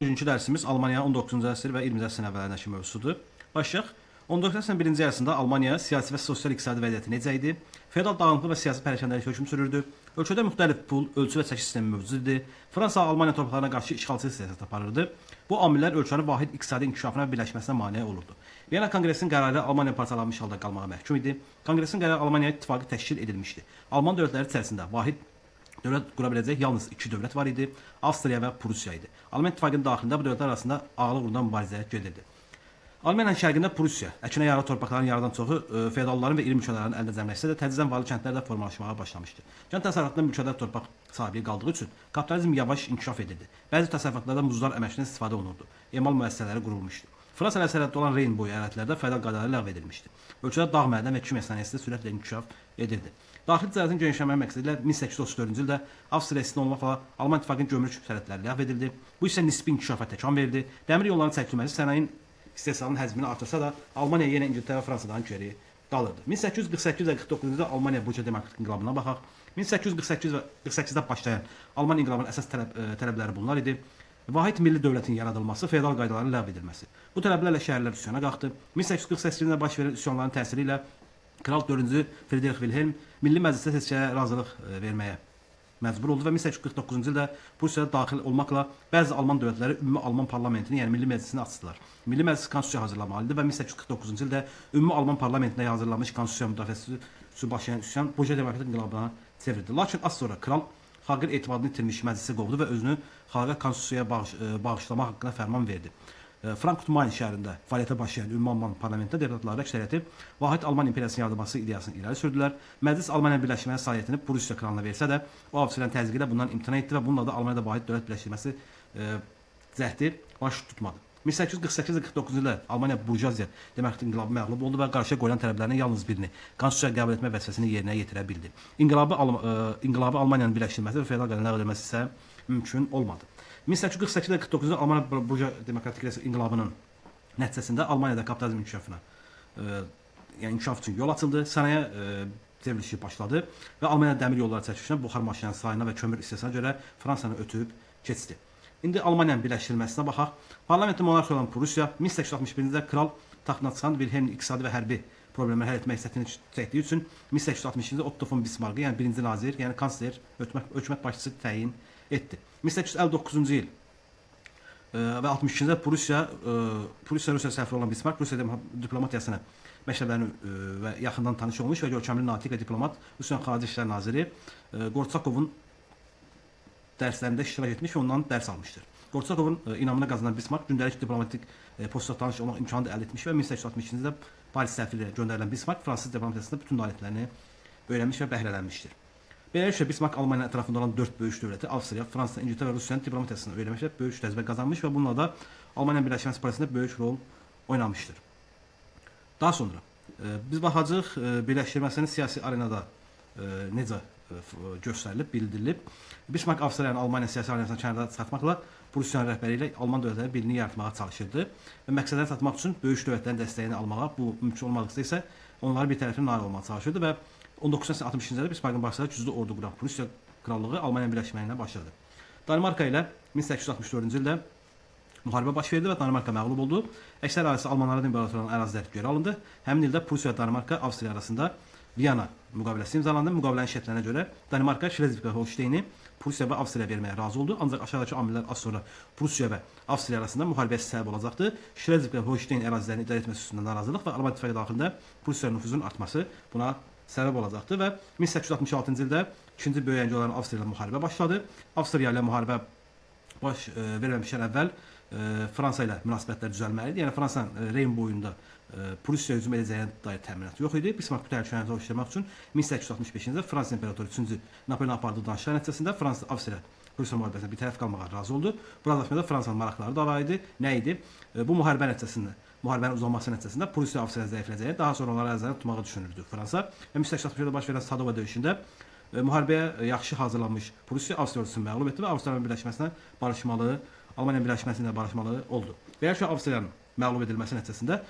Üçüncü dərsimiz Almaniya 19-cu əsr və 20-ci əsrin əvvəlindəki mövzusudur. Başlayaq. 19-cu əsrin birinci yarısında Almaniya siyasi və sosial-iqtisadi vəziyyəti necə idi? Feodal dağınıqlıq və siyasi pərəşançılıq hökm sürürdü. Ölkədə müxtəlif pul, ölçü və çəki sistemi mövcud idi. Fransa Almaniya torpaqlarına qarşı işğalçı siyasət aparırdı. Bu amillər ölkənin vahid iqtisadi inkişafına və birləşməsinə mane olurdu. Viyana Konqresinin qərarı Almaniya parçalanmış halda qalmağa məhkum idi. Konqresin qərarı Almaniya İttifaqı təşkil edilmişdi. Alman dövlətləri içərisində vahid dövlət qura biləcək yalnız iki dövlət var idi. Avstriya və Prussiya idi. Alman İttifaqının daxilində bu dövlətlər arasında ağlıq uğrunda mübarizə gedirdi. Almaniyanın şərqində Prussiya, əkinə yaralı torpaqların yarıdan çoxu feodalların və iri mülkədarların əlində cəmləşsə də tədricən varlı kəndlər də formalaşmağa başlamışdı. Kənd təsərrüfatında mülkədar torpaq sahibi qaldığı üçün kapitalizm yavaş inkişaf edirdi. Bəzi təsərrüfatlarda muzlar əməkçidən istifadə olunurdu. Emal müəssisələri qurulmuşdu. Fransa ilə sərhəddə olan Reyn boyu ərazilərdə feodal qaydaları ləğv edilmişdi. Ölkədə dağ mədən və kimya sənayesi sürətlə inkişaf edirdi. Daxili ticarətin genişlənməsi məqsədilə 1834-cü ildə Avstriya istisna olmaqla Alman İttifaqının gömrük sərhədləri ləğv edildi. Bu isə nisbi inkişafa təkan verdi. Dəmir yollarının çəkilməsi sənayenin istehsalının həcmini artırsa da Almaniya yenə İngiltərə və Fransadan geri qalırdı. 1848 və 49-cu ildə Almaniya Bolşevik demokratik inqilabına baxaq. 1848 və 48-də başlayan Alman inqilabının əsas tələbləri bunlar idi. Vahid milli dövlətin yaradılması, feodal qaydaların ləğv edilməsi. Bu tələblərlə şəhərlər üsyana qalxdı. 1848 ildə baş verən üsyanların təsiri ilə Kral 4-cü Friedrich Wilhelm Milli Məclisdə seçkilərə razılıq verməyə məcbur oldu və 1849-cu ildə Prusiyaya daxil olmaqla bəzi Alman dövlətləri Ümumi Alman parlamentini, yəni Milli Məclisini açdılar. Milli Məclis konstitusiya hazırlamalı idi və 1849-cu ildə Ümumi Alman parlamentində hazırlanmış konstitusiya müdafiəsi üçün başlayan üsyan Bolşevik demokratik inqilabına çevrildi. Lakin az sonra kral xalqın etimadını itirmiş məclisə qovdu və özünü xalqa konstitusiyaya bağışlamaq haqqında fərman verdi. Frankfurt Main şəhərində fəaliyyətə başlayan Ümumi Alman parlamentində deputatların əksəriyyəti vahid Alman imperiyasının yaradılması ideyasını irəli sürdülər. Məclis Almaniya birləşməyə səlahiyyətini Prussiya kralına versə də, o Avstriyanın təzyiqi ilə bundan imtina etdi və bununla da Almaniyada vahid dövlət birləşdirməsi cəhdi baş tutmadı. 1848-49-cu ildə Almaniya burjuaziya demokratik inqilabı məğlub oldu və qarşıya qoyulan tələblərinin yalnız birini, konstitusiyaya qəbul etmə vəzifəsini yerinə yetirə bildi. İnqilabı Almaniyanın birləşdirilməsi və feodal qaydaların ləğv edilməsi isə mümkün olmadı. 1848-də 49-cu ildə Almaniya burjuaziya demokratik inqilabının nəticəsində Almaniyada kapitalizm inkişafına, yəni inkişaf üçün yol açıldı, sənaye devrilişi başladı və Almaniya dəmir yolları çəkilişinə, buxar maşınlarının sayına və kömür istehsalına görə Fransanı ötüb keçdi. İndi Almaniyanın birləşdirilməsinə baxaq. Parlamentdə monarxiya olan Prussiya 1861-ci ildə kral taxtına çıxan Wilhelmin iqtisadi və hərbi problemləri həll etmək istədiyini çəkdiyi üçün 1860-cı ildə Otto von Bismarckı, yəni birinci nazir, yəni kansler, hökumət başçısı təyin etdi. 1859-cu il və 62-ci ildə Rusiya səfiri olan Bismarck Rusiya diplomatiyasını məktəblərini və yaxından tanış olmuş və görkəmli natiq və diplomat Rusiyanın xarici işlər naziri Gorçakovun dərslərində iştirak etmiş və ondan dərs almışdır. Gorçakovun inamına qazanan Bismarck gündəlik diplomatik postda tanış olmaq imkanı da əldə etmiş və 1862-ci ildə Paris səfiri göndərilən Bismarck fransız diplomatiyasında bütün nailiyyətlərini öyrənmiş və bəhrələnmişdir. Beləliklə Bismarck Almaniya ətrafında olan 4 böyük dövləti Avstriya, Fransa, İngiltərə və Rusiyanın diplomatiyasını öyrənmiş və böyük təcrübə qazanmış və bununla da Almaniyanın birləşməsi prosesində böyük rol oynamışdır. Daha sonra biz baxacağıq birləşdirməsinin siyasi arenada necə göstərilib, bildirilib. Bismarck Avstriyanın Almaniya siyasi arenasına kənarda çıxartmaqla Prussiyanın rəhbəri ilə Alman dövlətləri birliyi yaratmağa çalışırdı və məqsədlərini çatmaq üçün böyük dövlətlərin dəstəyini almağa, bu mümkün olmadıqsa isə onları bir tərəfli nail olmağa çalışırdı və 1960-cı ildə Bismarckın başçılığı güclü ordu quran Prussiya krallığı Almaniyanın birləşməyinə başladı. Danimarka ilə 1864-cü ildə müharibə baş verdi və Danimarka məğlub oldu. Əksər ərazisi Almanların imperatorluğunun əraziləri geri alındı. Həmin ildə Prussiya və Danimarka Avstriya arasında Viyana müqaviləsi imzalandı. Müqavilənin şərtlərinə görə Danimarka Şlezvig və Holşteyni Prussiya və Avstriya verməyə razı oldu. Ancaq aşağıdakı amillər az sonra Prussiya və Avstriya arasında müharibəyə səbəb olacaqdı. Şlezvig və Holşteyn ərazilərini idarə etməsi üstündə narazılıq və Alman İttifaqı daxilində Prussiyanın nüfuzunun artması buna səbəb olacaqdı və 1866-cı ildə ikinci böyük əngəl olan Avstriya ilə müharibə başladı. Avstriya ilə müharibə baş verməmişdən əvvəl Fransa ilə münasibətlər düzəlməli idi. Yəni Fransanın Reyn boyunda Prussiya hücum edəcəyinə dair təminat yox idi. Bismarck bu təhlükəni oluşturmaq üçün 1865-ci ildə Fransa imperatoru 3-cü Napoleon apardığı danışıqlar nəticəsində Fransa Avstriya Rusiya müharibəsində bir tərəf qalmağa razı oldu. Bu razılaşmada Fransanın maraqları da var idi. Nə idi? Bu müharibə nəticəsində, müharibənin uzanması nəticəsində Prussiya Avstriya zəifləyəcəyi, daha sonra onları ərazilərini tutmağı düşünürdü Fransa. Və 1860-cı ildə baş verən Sadova döyüşündə müharibəyə yaxşı hazırlanmış Prussiya Avstriya ordusunu məğlub etdi və Avstriyanın birləşməsinə barışmalı, Almaniyanın birləşməsi ilə barışmalı oldu. Beləliklə Avstriyanın məğlub edilməsi nəticəsində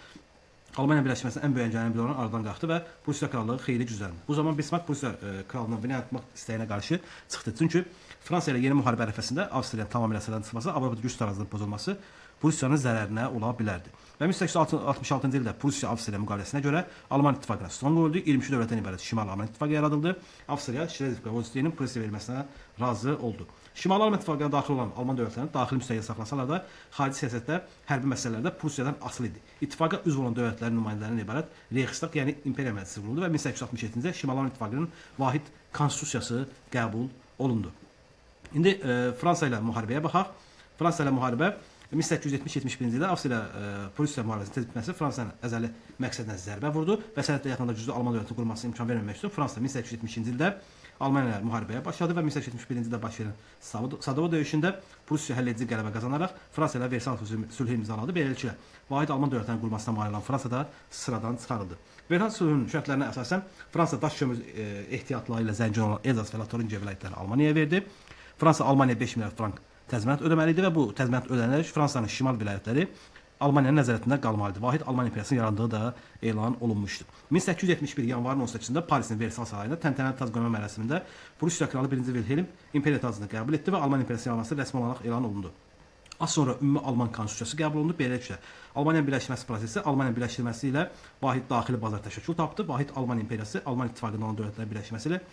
Almaniya birləşməsinin ən böyük əngəllərindən biri olan aradan qalxdı və Prussiya krallığı xeyli gücləndi. Bu zaman Bismarck Prussiya krallığına bina etmək istəyinə qarşı çıxdı. Çünki Fransa ilə yeni müharibə ərəfəsində Avstriyanın tamamilə sıradan çıxması, Avropada güc tarazlığının pozulması Prussiyanın zərərinə ola bilərdi. Və 1866-cı ildə Prussiya-Avstriya müqaviləsinə görə Alman İttifaqına son qoyuldu. 23 dövlətdən ibarət Şimali Alman İttifaqı yaradıldı. Avstriya Şlezvig-Holsteinin Prussiya verilməsinə razı oldu. Şimali Alman İttifaqına daxil olan Alman dövlətlərinin daxili müstəqil saxlasalar da, xarici siyasətdə, hərbi məsələlərdə Prussiyadan asılı idi. İttifaqa üzv olan dövlətlərin nümayəndələrindən ibarət Reichstag, yəni İmperiya Məclisi quruldu və 1867-ci ildə Şimali Alman İttifaqının vahid konstitusiyası qəbul olundu. İndi Fransa ilə müharibəyə baxaq. Fransa ilə müharibə 1870-71-ci ildə Avstriya-Prussiya müharibəsinin tez bitməsi Fransanın əzəli məqsədinə zərbə vurdu və sənəddə yaxında güclü Alman dövlətinin qurulmasına imkan verməmək üçün Fransa 1870-ci ildə Almaniya ilə müharibəyə başladı və 1871-ci ildə baş verən Sadova döyüşündə Prussiya həlledici qələbə qazanaraq Fransa ilə Versal sülhü imzaladı. Beləliklə, vahid Alman dövlətinin qurulmasına mane olan Fransa da sıradan çıxarıldı. Versal sülhünün şərtlərinə əsasən Fransa daş kömür ehtiyatları ilə zəngin olan Elzas və Latoringiya vilayətlərini Almaniyaya verdi. Fransa Almaniyaya 5 milyard frank təzminat ödəməli idi və bu təzminat ödənərək Fransanın şimal vilayətləri Almaniyanın nəzarətində qalmalıdır. Vahid Alman imperiyasının yarandığı da elan olunmuşdu. 1871 yanvarın 18-də Parisin Versal sarayında təntənəli tac qoyma mərasimində Prussiya kralı 1-ci Wilhelm imperiya tacını qəbul etdi və Alman imperiyasının yaranması rəsmi olaraq elan olundu. Az sonra ümumi Alman konstitusiyası qəbul olundu. Beləliklə, Almaniyanın birləşməsi prosesi Almaniyanın birləşdirilməsi ilə vahid daxili bazar təşəkkül tapdı. Vahid Alman imperiyası Alman ittifaqında olan dövlətlərin birləşməsi ilə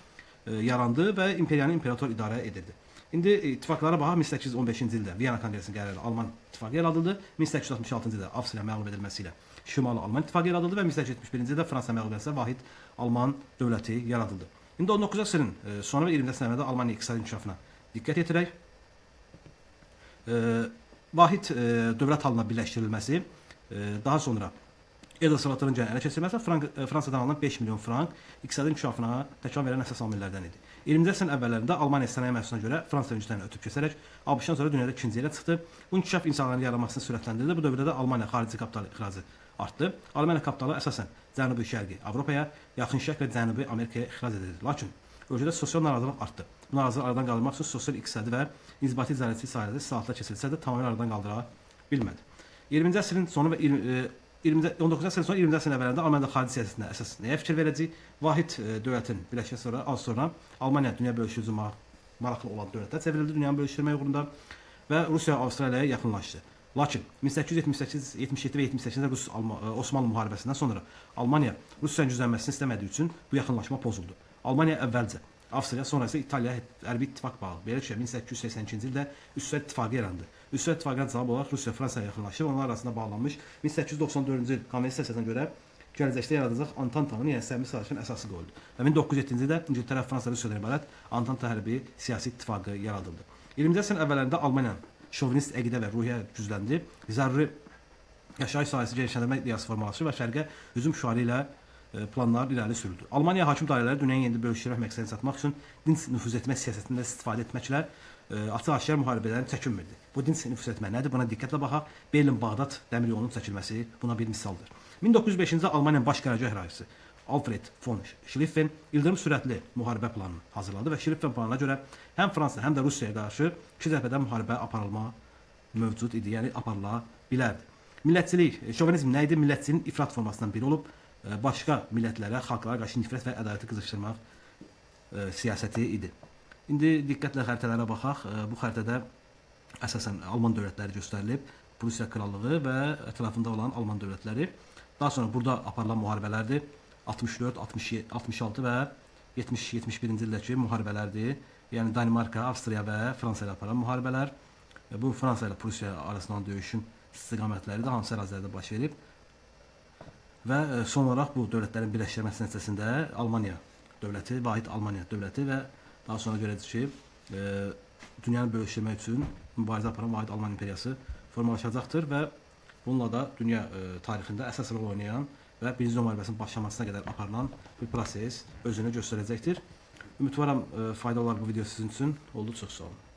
yarandı və imperiyanı imperator idarə edirdi. İndi ittifaqlara baxaq, 1815-ci ildə Viyana Konqresinin qərarı ilə Alman ittifaqı yaradıldı. 1866-cı ildə Avstriya məğlub edilməsi ilə Şimali Alman ittifaqı yaradıldı və 1871-ci ildə Fransa məğlub edilməsi ilə vahid Alman dövləti yaradıldı. İndi 19-cu əsrin sonu və 20-ci əsrlərdə Almaniya iqtisadi inkişafına diqqət yetirək. Vahid dövlət halına birləşdirilməsi, daha sonra Elzas və Latoringiyanın ələ keçirilməsi Fransadan alınan 5 milyon frank iqtisadi inkişafına təkan verən əsas amillərdən idi. 20-ci əsrin əvvəllərində Almaniya sənaye məhsuluna görə Fransa öncülərini ötüb keçərək ABŞ-dan sonra dünyada ikinci yerə çıxdı. Bu inkişaf insanların yaranmasını sürətləndirdi. Bu dövrdə Almaniya xarici kapital ixracı artdı. Almaniya kapitalı əsasən Cənubi Şərqi Avropaya, Yaxın Şərq və Cənubi Amerikaya ixrac edildi. Lakin ölkədə sosial narazılıq artdı. Bu narazılığı aradan qaldırmaq üçün sosial, iqtisadi və inzibati icarəçilik sahələrində islahatlar keçirilsə də tamamilə aradan qaldıra bilmədi. 20-ci əsrin sonu və 19-cu əsrin sonu 20-ci əsrin əvvəllərində Almaniyada xarici siyasətində əsas nəyə fikir verəcək? Vahid dövlətin birləşməsi sonra az sonra Almaniya dünya bölüşdürücü maraqlı olan dövlətlər çevrildi dünyanı bölüşdürmək uğrunda və Rusiya Avstraliyaya yaxınlaşdı. Lakin 1878, 77 və 78-də Rus-Osmanlı müharibəsindən sonra Almaniya Rusiyanın güclənməsini istəmədiyi üçün bu yaxınlaşma pozuldu. Almaniya əvvəlcə Avstriya, sonra isə İtaliya hərbi ittifaq bağlı. Beləliklə 1882-ci ildə Üsvət İttifaqı yarandı. Üsvət İttifaqına cavab olaraq Rusiya Fransaya yaxınlaşır, onlar arasında bağlanmış 1894-cü il konvensiyasına görə gələcəkdə yaradılacaq Antantanın, yəni səmimi sazişin əsası qoyuldu. Və 1907-ci ildə İngiltərə, Fransa, Rusiyadan ibarət Antanta hərbi siyasi ittifaqı yaradıldı. 20-ci əsrin əvvəllərində Almaniyanın şovinist əqidə və ruhiyyə gücləndi. Zəruri yaşayış sahəsi genişləndirmə ideyası formalaşır və şərqə hücum şüarı ilə planlar irəli sürüldü. Almaniya hakim dairələri dünyanın yeni bölüşdürmək məqsədini çatmaq üçün dinc nüfuz etmə siyasətində istifadə etməklə açıq-aşkar müharibədən çəkinmirdi. Bu dinc nüfuz etmə nədir? Buna diqqətlə baxaq. Berlin-Bağdad dəmir yolunun çəkilməsi buna bir misaldır. 1905-ci ildə Almaniyanın baş qərargah rəisi Alfred von Schlieffen ildırım sürətli müharibə planını hazırladı və Schlieffen planına görə həm Fransa, həm də Rusiyaya qarşı iki cəbhədən müharibə aparılma mövcud idi, yəni aparıla bilərdi. Millətçilik, şovinizm nə idi? Millətçiliyin ifrat formasından biri olub, başqa millətlərə, xalqlara qarşı nifrət və ədaləti qızışdırmaq siyasəti idi. İndi diqqətlə xəritələrə baxaq. Bu xəritədə əsasən Alman dövlətləri göstərilib, Prussiya krallığı və ətrafında olan Alman dövlətləri. Daha sonra burada aparılan müharibələrdir. 64, 66 və 70-71-ci ildəki müharibələrdir. Yəni Danimarka, Avstriya və Fransa ilə aparılan müharibələr. Bu Fransa ilə Prussiya arasından döyüşün istiqamətləri də hansı ərazilərdə baş verib. Və son olaraq bu dövlətlərin birləşdirilməsi nəticəsində Almaniya dövləti, vahid Almaniya dövləti və daha sonra görəcək ki, dünyanı bölüşdürmək üçün mübarizə aparan vahid Alman imperiyası formalaşacaqdır və bununla da dünya tarixində əsas rol oynayan və Birinci Dünya müharibəsinin başlamasına qədər aparılan bir proses özünü göstərəcəkdir. Ümidvaram fayda olar bu video sizin üçün. Oldu, çox sağ olun.